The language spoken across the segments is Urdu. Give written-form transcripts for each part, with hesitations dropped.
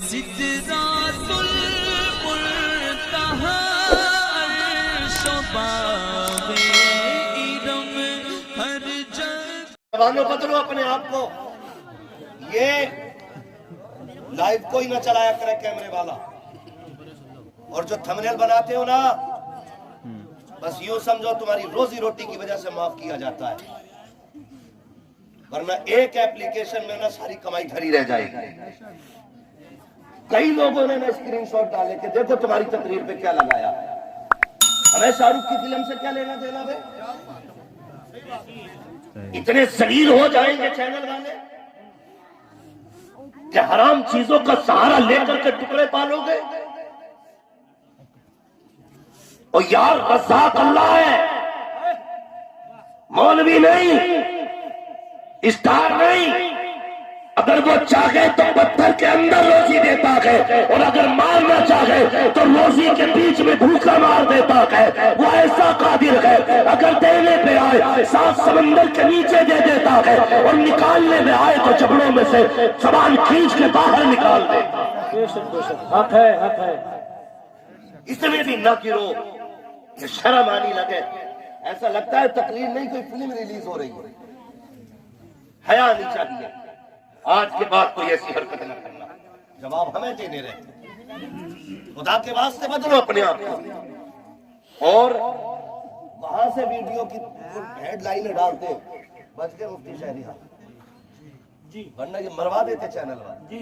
سدرات المنتہا عرش و باغ ارم ہر جگہ. جوانوں بدلو اپنے آپ کو. یہ لائیو کوئی نہ چلایا کرے کیمرے والا. اور جو تھمبنیل بناتے ہو نا، بس یوں سمجھو تمہاری روزی روٹی کی وجہ سے معاف کیا جاتا ہے، ورنہ ایک ایپلیکیشن میں نا ساری کمائی دھری رہ جائے گی. کئی لوگوں نے نا اسکرین شاٹ ڈالے کہ دیکھو تمہاری تقریر پہ کیا لگایا. ہمیں شاہ رخ کی فلم سے کیا لینا دینا بے؟ اتنے ذلیل ہو جائیں گے چینل والے کہ حرام چیزوں کا سہارا لے کر کے ٹکڑے پالو گے. اور یار رزاق اللہ ہے، مولوی نہیں، اسٹار نہیں. اگر وہ چاہے تو پتھر کے اندر روزی دیتا ہے، اور اگر مارنا چاہے تو روزی کے بیچ میں بھوکا مار دیتا ہے. وہ ایسا قادر ہے، اگر دینے پہ آئے سات سمندر کے نیچے دے دیتا ہے، اور نکالنے میں آئے تو جبڑوں میں سے زبان کھینچ کے باہر نکال دے. حق ہے، حق ہے. اس میں بھی نہ گرو کہ شرم آنی لگے. ایسا لگتا ہے تقریر نہیں کوئی فلم ریلیز ہو رہی ہے. حیا آنی چاہیے. آج کے بعد کوئی ایسی حرکت نہ کرنا. جواب ہمیں دینے رہے. خدا کے واسطے بدلو اپنے آپ کو. اور وہاں سے ویڈیو کی ہیڈ لائنیں ڈالتے بچ گئے مفتی شہری صاحب، ورنہ یہ مروا دیتے چینل والے.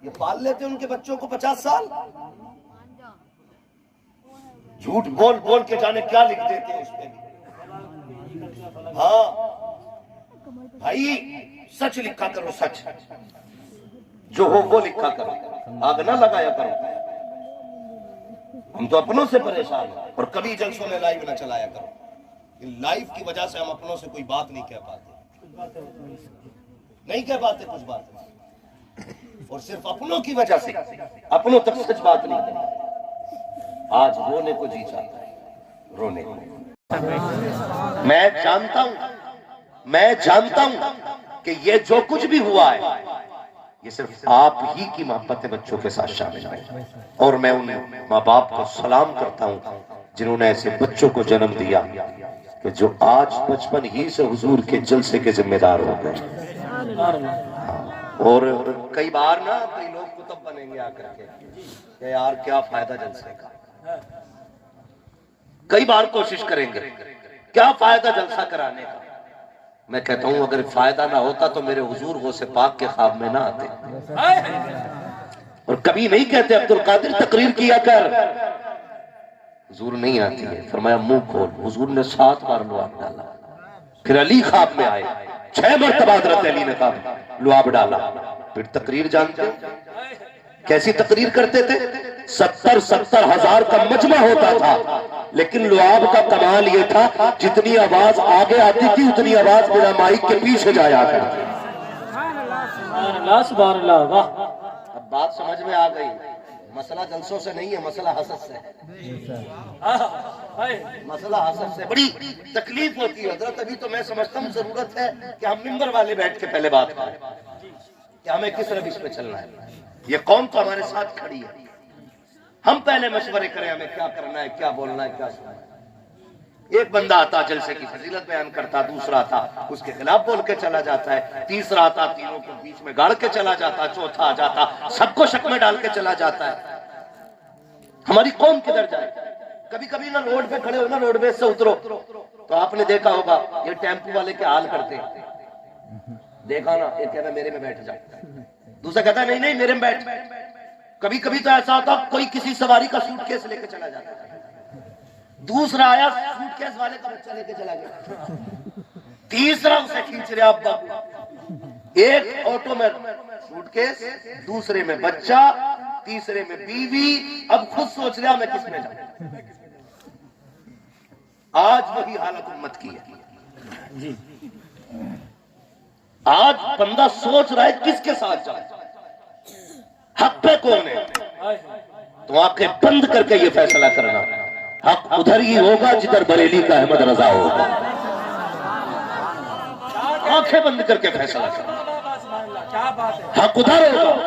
یہ پال لیتے ان کے بچوں کو 50 سال. جھوٹ بول بول کے جانے کیا لکھ دیتے ہیں اس پہ بھی. ہاں بھائی سچ لکھا کرو، سچ جو ہو وہ لکھا کرو، آگ نہ لگایا کرو. ہم تو اپنوں سے پریشان ہیں. اور کبھی جلسوں میں لائیو نہ چلایا کرو. لائیو کی وجہ سے ہم اپنوں سے کوئی بات نہیں کہہ پاتے کچھ بات، اور صرف اپنوں کی وجہ سے اپنوں تک سچ بات نہیں کریں. آج رونے کو جی چاہتا ہے، رونے کو. میں جانتا ہوں کہ یہ جو کچھ بھی ہوا ہے یہ صرف آپ ہی کی محبت بچوں کے ساتھ شامل ہے. اور میں ان ماں باپ کو سلام کرتا ہوں جنہوں نے ایسے بچوں کو جنم دیا کہ جو آج بچپن ہی سے حضور کے جلسے کے ذمہ دار ہو گئے. اور کئی بار نا کئی لوگ کتب بنیں گے آ کر کے کہ یار کیا فائدہ جلسے کا. کئی بار کوشش کریں گے کیا فائدہ جلسہ کرانے کا. میں کہتا ہوں اگر فائدہ نہ ہوتا تو میرے حضور غوث پاک کے خواب میں نہ آتے. اور کبھی نہیں کہتے عبد القادر تقریر کیا کر، حضور نہیں آتی ہے. فرمایا منہ کھول. حضور نے 7 بار لعاب ڈالا. پھر علی خواب میں آئے، 6 مرتبہ حضرت علی نے لعاب ڈالا. پھر تقریر جانتے ہیں کیسی تقریر کرتے تھے؟ 70 ہزار کا مجمع ہوتا تھا، لیکن لعاب کا کمال یہ تھا جتنی آواز آگے آتی تھی اتنی آواز بنا مائک کے پیچھے جایا کرتی. سبحان اللہ. واہ. اب بات سمجھ میں آ گئی. مسئلہ جلسوں سے نہیں ہے، مسئلہ حسد سے. مسئلہ حسد سے بڑی تکلیف ہوتی ہے حضرت. ابھی تو میں سمجھتا ہوں ضرورت ہے کہ ہم ممبر والے بیٹھ کے پہلے بات کریں کہ ہمیں کس روش پہ چلنا ہے. یہ قوم تو ہمارے ساتھ کھڑی ہے. ہم پہلے مشورے کریں ہمیں کیا کرنا ہے، کیا بولنا ہے، کیا سننا ہے. ایک بندہ آتا جلسے کی فضیلت بیان کرتا، دوسرا آتا اس کے خلاف بول کے چلا جاتا ہے، تیسرا آتا تینوں کو بیچ میں گاڑ کے چلا جاتا، چوتھا آ جاتا سب کو شک میں ڈال کے چلا جاتا ہے. ہماری قوم کدھر جائے؟ کبھی کبھی نہ روڈ پہ کھڑے ہو نا، روڈ ویز سے اترو تو آپ نے دیکھا ہوگا یہ ٹیمپو والے کے حال کرتے ہیں. دیکھا نا، ایک کہتا میرے میں بیٹھ جائے، دوسرا کہتا نہیں نہیں میرے میں بیٹھ. کبھی کبھی تو ایسا ہوتا کوئی کسی سواری کا سوٹ کیس لے کے چلا جاتا ہے، دوسرا آیا سوٹ کیس والے کا بچہ لے کے چلا گیا، تیسرا اسے کھینچ رہا ابا. ایک آٹو میں سوٹ کیس، دوسرے میں بچہ، تیسرے میں بیوی. اب خود سوچ رہا میں کس میں جاؤں. آج وہی حالت امت کی ہے. آج بندہ سوچ رہا ہے کس کے ساتھ جائے، حق پہ کون ہے. تو آنکھیں بند کر کے یہ فیصلہ کرنا حق ادھر ہی ہوگا جدھر بریلی کا احمد رضا ہوگا. آنکھیں بند کر کے فیصلہ کرنا حق ادھر ہوگا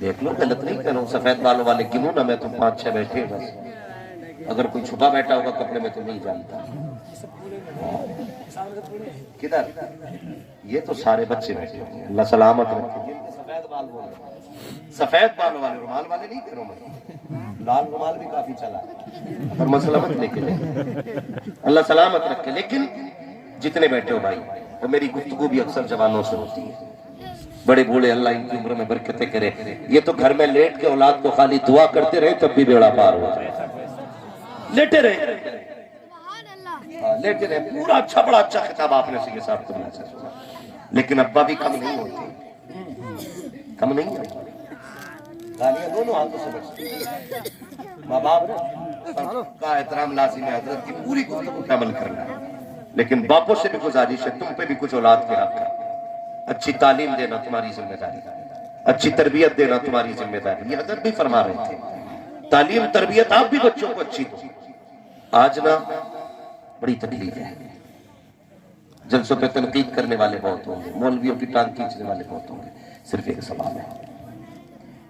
دیکھ لو غلط نہیں کہہ رہا ہوں، سفید بالوں والے گنو نا، میں تو 5-6 بیٹھے بس، اگر کوئی چھپا بیٹھا ہوگا کپڑے میں تو نہیں جانتا۔ کدھر؟ یہ تو سارے بچے بیٹھے ہوئے، اللہ سلامت رکھے، جن کے سفید بال بول رہے ہیں، سفید بالوں والے، رومال والے نہیں کہہ رہا ہوں میں، لال رومال بھی کافی چلا ہے، پر مسئلہ مت لے کے جائے، اللہ سلامت رکھے۔ لیکن جتنے بیٹھے ہو بھائی، وہ میری گفتگو بھی اکثر جوانوں سے ہوتی ہے، بڑے بوڑھے، اللہ ان کی عمر میں برکتیں کرے، یہ تو گھر میں لیٹ کے اولاد کو خالی دعا کرتے رہے تب بھی بیڑا پار ہو جائے، لیٹے رہے، لیٹے رہے، پورا اچھا بڑا اچھا خطاب آپ نے سیدھے صاحب کو سے سنا، لیکن ابا بھی کم نہیں ہوتے، کم نہیں ہوتے، گالیاں دونوں ہاتھوں سے بچتی، ماں باپ کا احترام لازم ہے، حضرت کی پوری گفتگو پہ عمل کرنا ہے، لیکن باپوں سے بھی گزارش ہے، تم پہ بھی کچھ اولاد کے حق ہے، اچھی تعلیم دینا تمہاری ذمہ داری ہے، اچھی تربیت دینا تمہاری ذمہ داری، یہ حضرت بھی فرما رہے تھے، تعلیم تربیت آپ بھی بچوں کو اچھی دو۔ آج نا بڑی تکلیف ہے، جلسوں پہ تنقید کرنے والے بہت ہوں گے، مولویوں کی ٹانگ کھینچنے والے بہت ہوں گے، صرف ایک سوال ہے،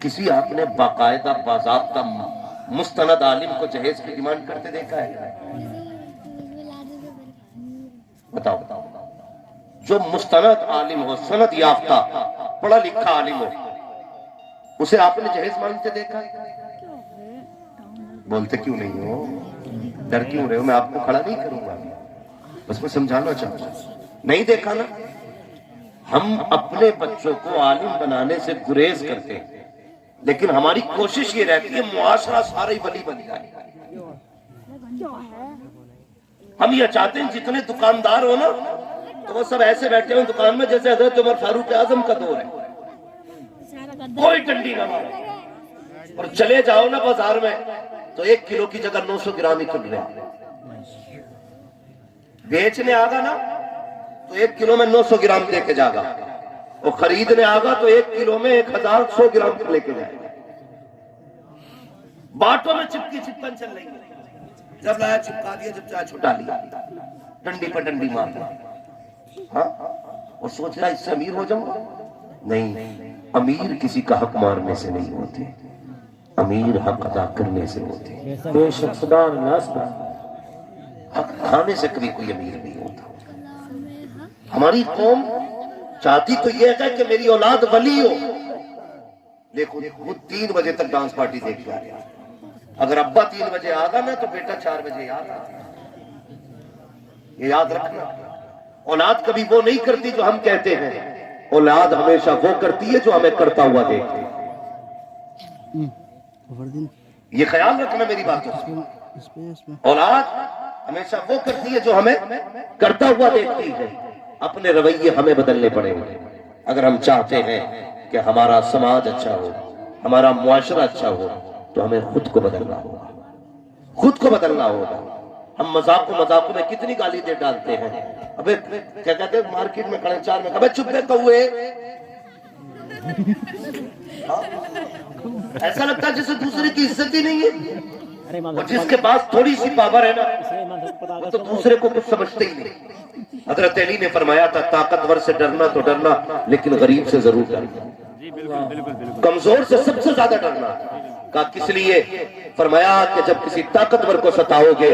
کسی آپ نے باقاعدہ باضابطہ مستند عالم کو جہیز کی ڈیمانڈ کرتے دیکھا ہے؟ بتاؤ بتاؤ، جو مستند عالم ہو، سند یافتہ پڑھا لکھا عالم ہو، اسے آپ نے جہیز مانگتے دیکھا؟ بولتے کیوں نہیں ہو؟ ڈر کیوں رہے ہو؟ میں آپ کو کھڑا نہیں کروں گا، بس میں سمجھانا چاہتا ہوں، نہیں دیکھا نا؟ ہم اپنے بچوں کو عالم بنانے سے گریز کرتے ہیں، لیکن ہماری کوشش یہ رہتی ہے معاشرہ سارا ہی ولی بن جائے، ہم یہ چاہتے ہیں جتنے دکاندار ہو نا تو وہ سب ایسے بیٹھے ہوں دکان میں جیسے حضرت عمر فاروق اعظم کا دور ہے، کوئی ڈنڈی نہ مارے، اور چلے جاؤ نا بازار میں تو 1 کلو کی جگہ 900 گرام ہی کھل رہے ہیں، بیچنے آگا نا تو 1 کلو میں 900 گرام لے کے جاگا، اور خریدنے آگا تو 1 کلو میں 1100 گرام لے کے جائے گا، باٹوں میں چپکی چپکن چل رہی ہے، جب لایا چپکا دیا، جب چاہے چھٹا لیا، ڈنڈی پر ڈنڈی مار دیا، ہاں، اور سوچ رہا اس سے امیر ہو جاؤں گا؟ نہیں، امیر کسی کا حق مارنے سے نہیں ہوتے، امیر حق ادا کرنے سے ہوتے، بے شک، سبحان اللہ، سبحان حق کھانے سے کبھی کوئی امیر نہیں ہوتا۔ ہماری قوم چاہتی تو یہ ہے کہ میری اولاد ولی ہو، دیکھو خود 3 بجے تک ڈانس پارٹی دیکھ کے آیا، اگر ابا 3 بجے آگا نا تو بیٹا 4 بجے یاد آتا، یہ یاد رکھنا، اولاد کبھی وہ نہیں کرتی جو ہم کہتے ہیں، اولاد ہمیشہ وہ کرتی ہے جو ہمیں کرتا ہوا دیکھتے ہیں، یہ خیال رکھنا میری باتوں سے، اولاد ہمیشہ وہ کرتی ہے جو ہمیں کرتا ہوا دیکھتی ہے، اپنے رویے ہمیں بدلنے پڑیں گے اگر ہم چاہتے ہیں کہ ہمارا سماج اچھا ہو، ہمارا معاشرہ اچھا ہو، تو ہمیں خود کو بدلنا ہوگا، خود کو بدلنا ہوگا۔ ہم مذاقوں میں کتنی گالی دے ڈالتے ہیں، ابے کیا کہتے ہیں مارکیٹ میں کھڑے 4 میں، ابے چپ رہے کہوئے، ایسا لگتا ہے جیسے دوسرے کی عزت ہی نہیں ہے، اور جس کے پاس تھوڑی سی پاور ہے نا وہ تو دوسرے کو کچھ سمجھتے ہی نہیں۔ حضرت علی نے فرمایا تھا طاقتور سے ڈرنا تو ڈرنا لیکن غریب سے ضرور ڈرنا، کمزور سے سب سے زیادہ ڈرنا۔ کہا کس لیے؟ فرمایا کہ جب کسی طاقتور کو ستاؤ گے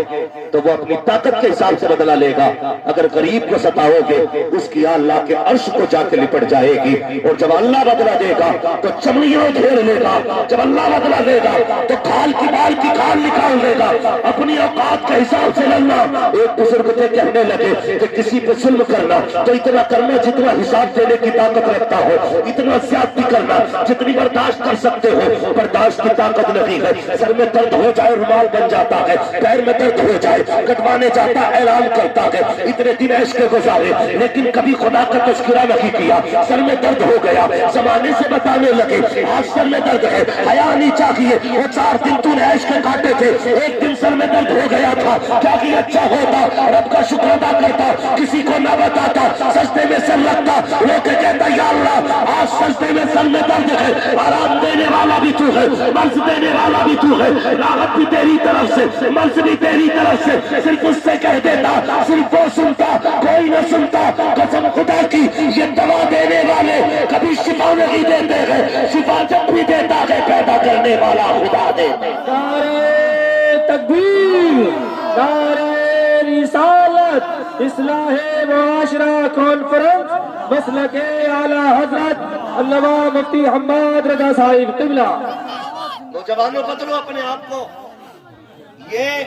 تو وہ اپنی طاقت کے حساب سے بدلہ لے گا، اگر غریب کو ستاؤ گے اس کی اللہ کے عرش کو جا کے لپٹ جائے گی، اور جب اللہ بدلہ دے گا تو چمڑیاں گھیر لے گا، جب اللہ بدلہ دے گا تو کھال کی بال کی کھال نکال دے گا۔ اپنی اوقات کے حساب سے لڑنا۔ ایک بزرگ تھے کہنے لگے کہ کسی پہ ظلم کرنا تو اتنا کرنا جتنا حساب دینے کی طاقت رکھتا ہو، اتنا زیادتی کرنا جتنی برداشت کر سکتے ہو، برداشت کی طاقت نہیں ہے۔ سر میں درد ہو جائے رومال بن جاتا ہے، پیر میں درد ہو جائے کٹوانے جاتا اعلان کرتا ہے، اتنے دن عیش کے گزارے لیکن کبھی خدا کا تذکرہ نہیں کیا۔ سر میں درد ہو گیا، زمانے سے بتانے لگے آج سر میں درد ہے، حیا نہیں چاہیے، وہ 4 دن تو نے عیش کے کاٹے تھے، ایک دن سر میں درد ہو گیا تھا، کیا کہ اچھا ہوتا رب کا شکر ادا کرتا، کسی کو نہ بتاتا، سجدے میں سر رکھتا، رو کے کہتا یا اللہ آج سجدے میں سر میں درد ہے، آرام دینے والا بھی تو ہے، مرض دینے والا بھی تو ہے، ہے، راحت بھی تیری طرف سے، منزل بھی تیری طرف سے، صرف اس سے کہہ دیتا، صرف وہ سنتا، کوئی نہ سنتا۔ قسم خدا کی یہ دوا دینے والے کبھی شفا نہیں دیتے ہیں، شفا جب بھی دیتا ہے پیدا کرنے والا خدا دیتا ہے۔ نعرہ تکبیر، نعرہ رسالت، اصلاح معاشرہ کانفرنس، مسلک اعلی حضرت علامہ مفتی حماد رضا صاحب قبلہ۔ نوجوانوں بدلو اپنے آپ کو، یہ